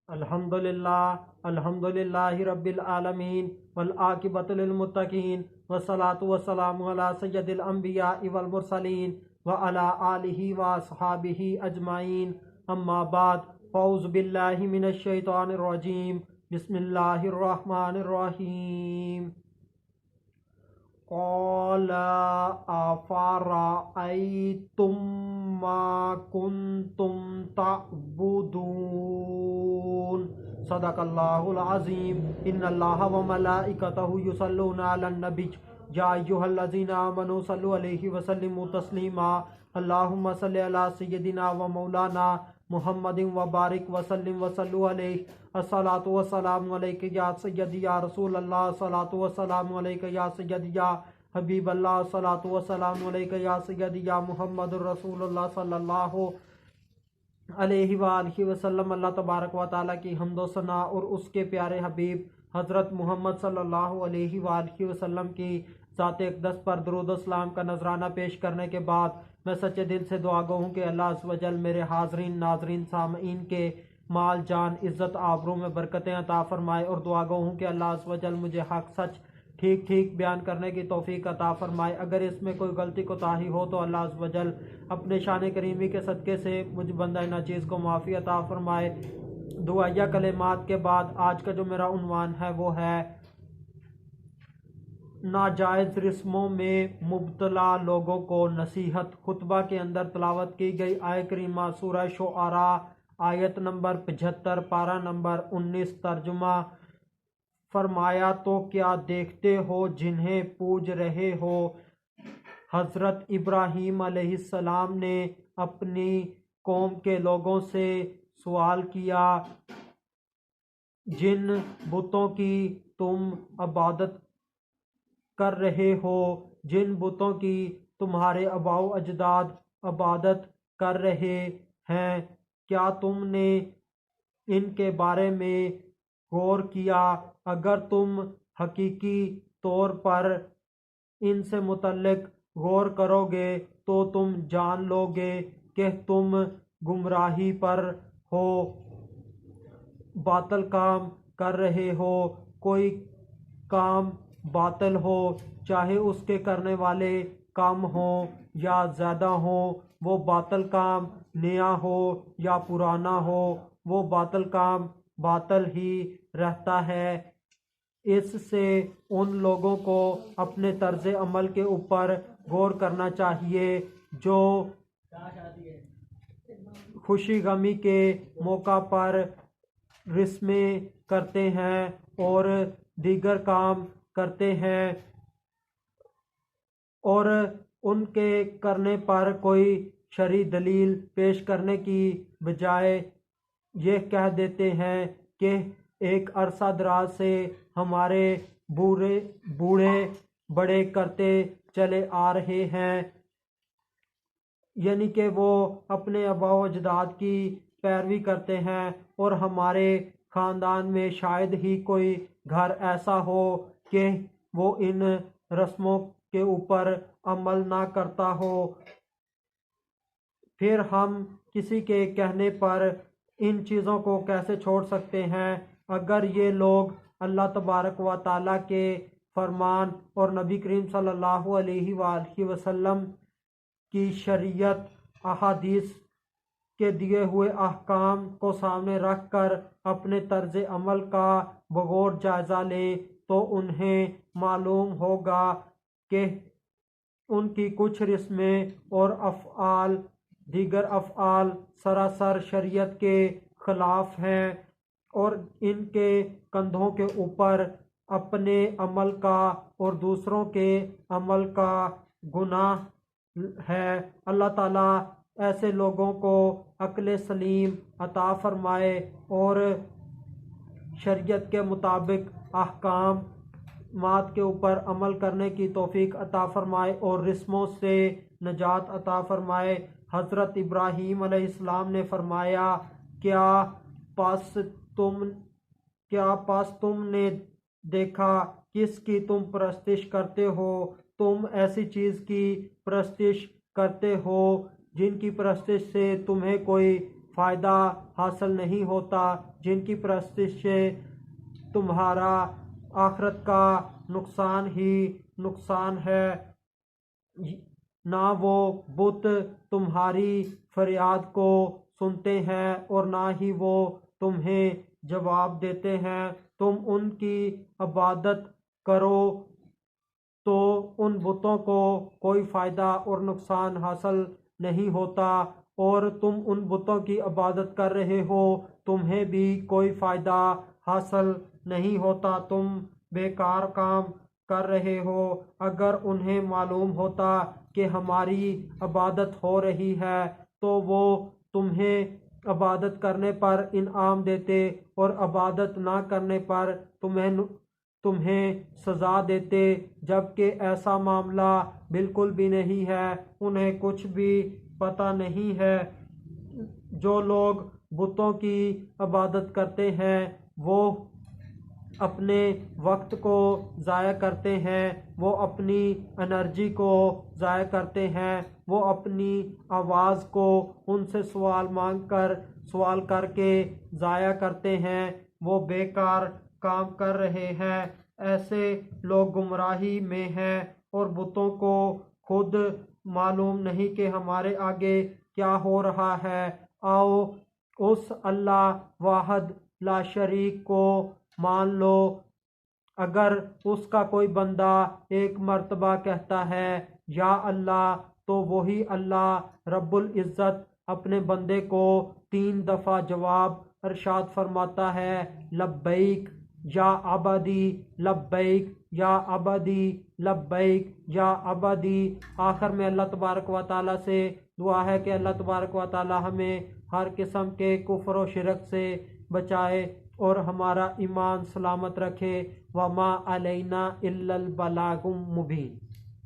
الحمد للہ رب العالمین والعاقبۃ للمتقین والصلاة والسلام علی سید الانبیاء والمرسلین وعلی آلہ واصحابہ اجمعین، اما بعد، فاعوذ باللہ من الشیطان الرجیم، بسم اللہ الرحمن الرحیم۔ قال افرأیتم ما کنتم تعبدون، صدق اللہ العظیم۔ ان اللہ وملائکتہ یصلون علی النبی، یا ایھا الذین آمنوا صلوا علیہ وسلموا تسلیما۔ اللہم صل علی سیدنا و مولانا محمد وبارک وسلم وصلوا علیہ۔ الصلاۃ والسلام علیک یا سیدی یا رسول اللہ، الصلاۃ والسلام علیک یا سیدی یا حبیب اللہ، الصلاۃ والسلام علیک یا سیدی یا محمد الرسول اللہ صلی اللہ علیہ وآلہ وسلم۔ اللہ تبارک و تعالیٰ کی حمد و ثنا اور اس کے پیارے حبیب حضرت محمد صلی اللہ علیہ وآلہ وسلم کی ذات اقدس پر درود و سلام کا نذرانہ پیش کرنے کے بعد میں سچے دل سے دعا گو ہوں کہ اللہ عز و جل میرے حاضرین، ناظرین، سامعین کے مال، جان، عزت، آبرو میں برکتیں عطا فرمائے، اور دعا گو ہوں کہ اللہ عز و جل مجھے حق سچ ٹھیک ٹھیک بیان کرنے کی توفیق عطا فرمائے۔ اگر اس میں کوئی غلطی کوتاہی ہو تو اللہ عز و جل اپنے شان کریمی کے صدقے سے مجھ بندہ ناچیز کو معافی عطا فرمائے۔ دعائیہ کلمات کے بعد آج کا جو میرا عنوان ہے وہ ہے ناجائز رسموں میں مبتلا لوگوں کو نصیحت۔ خطبہ کے اندر تلاوت کی گئی آیہ کریمہ سورہ شعراء آیت نمبر 75 پارہ نمبر 19۔ ترجمہ فرمایا تو کیا دیکھتے ہو جنہیں پوج رہے ہو؟ حضرت ابراہیم علیہ السلام نے اپنی قوم کے لوگوں سے سوال کیا، جن بتوں کی تم عبادت کر رہے ہو، جن بتوں کی تمہارے آباء و اجداد عبادت کر رہے ہیں، کیا تم نے ان کے بارے میں غور کیا؟ اگر تم حقیقی طور پر ان سے متعلق غور کرو گے تو تم جان لو گے کہ تم گمراہی پر ہو، باطل کام کر رہے ہو۔ کوئی کام باطل ہو، چاہے اس کے کرنے والے کم ہوں یا زیادہ ہوں، وہ باطل کام نیا ہو یا پرانا ہو، وہ باطل کام باطل ہی رہتا ہے۔ اس سے ان لوگوں کو اپنے طرز عمل کے اوپر غور کرنا چاہیے جو خوشی غمی کے موقع پر رسمیں کرتے ہیں اور دیگر کام کرتے ہیں، اور ان کے کرنے پر کوئی شرعی دلیل پیش کرنے کی بجائے یہ کہہ دیتے ہیں کہ ایک عرصہ دراز سے ہمارے بوڑھے بڑے کرتے چلے آ رہے ہیں، یعنی کہ وہ اپنے آباء و اجداد کی پیروی کرتے ہیں، اور ہمارے خاندان میں شاید ہی کوئی گھر ایسا ہو کہ وہ ان رسموں کے اوپر عمل نہ کرتا ہو۔ پھر ہم کسی کے کہنے پر ان چیزوں کو کیسے چھوڑ سکتے ہیں؟ اگر یہ لوگ اللہ تبارک و تعالیٰ کے فرمان اور نبی کریم صلی اللہ علیہ وآلہ وسلم کی شریعت، احادیث کے دیے ہوئے احکام کو سامنے رکھ کر اپنے طرز عمل کا بغور جائزہ لیں تو انہیں معلوم ہوگا کہ ان کی کچھ رسمیں اور دیگر افعال سراسر شریعت کے خلاف ہیں، اور ان کے کندھوں کے اوپر اپنے عمل کا اور دوسروں کے عمل کا گناہ ہے۔ اللہ تعالیٰ ایسے لوگوں کو عقل سلیم عطا فرمائے اور شریعت کے مطابق احکامات کے اوپر عمل کرنے کی توفیق عطا فرمائے اور رسموں سے نجات عطا فرمائے۔ حضرت ابراہیم علیہ السلام نے فرمایا، کیا پس تم نے دیکھا کس کی تم پرستش کرتے ہو؟ تم ایسی چیز کی پرستش کرتے ہو جن کی پرستش سے تمہیں کوئی فائدہ حاصل نہیں ہوتا، جن کی پرستش سے تمہارا آخرت کا نقصان ہی نقصان ہے، نہ وہ بت تمہاری فریاد کو سنتے ہیں اور نہ ہی وہ تمہیں جواب دیتے ہیں۔ تم ان کی عبادت کرو تو ان بتوں کو کوئی فائدہ اور نقصان حاصل نہیں ہوتا، اور تم ان بتوں کی عبادت کر رہے ہو تمہیں بھی کوئی فائدہ حاصل نہیں ہوتا، تم بیکار کام کر رہے ہو۔ اگر انہیں معلوم ہوتا کہ ہماری عبادت ہو رہی ہے تو وہ تمہیں عبادت کرنے پر انعام دیتے اور عبادت نہ کرنے پر تمہیں سزا دیتے، جبکہ ایسا معاملہ بالکل بھی نہیں ہے۔ انہیں کچھ بھی پتہ نہیں ہے۔ جو لوگ بتوں کی عبادت کرتے ہیں وہ اپنے وقت کو ضائع کرتے ہیں، وہ اپنی انرجی کو ضائع کرتے ہیں، وہ اپنی آواز کو ان سے سوال کر کے ضائع کرتے ہیں، وہ بیکار کام کر رہے ہیں۔ ایسے لوگ گمراہی میں ہیں اور بتوں کو خود معلوم نہیں کہ ہمارے آگے کیا ہو رہا ہے۔ آؤ اس اللہ واحد لا شریک کو مان لو۔ اگر اس کا کوئی بندہ ایک مرتبہ کہتا ہے یا اللہ، تو وہی اللہ رب العزت اپنے بندے کو 3 دفعہ جواب ارشاد فرماتا ہے، لبیک یا عبدی لبیک یا عبدی لبیک یا عبدی۔ آخر میں اللہ تبارک و تعالیٰ سے دعا ہے کہ اللہ تبارک و تعالیٰ ہمیں ہر قسم کے کفر و شرک سے بچائے اور ہمارا ایمان سلامت رکھے۔ وما علینا الا البلاغ المبین۔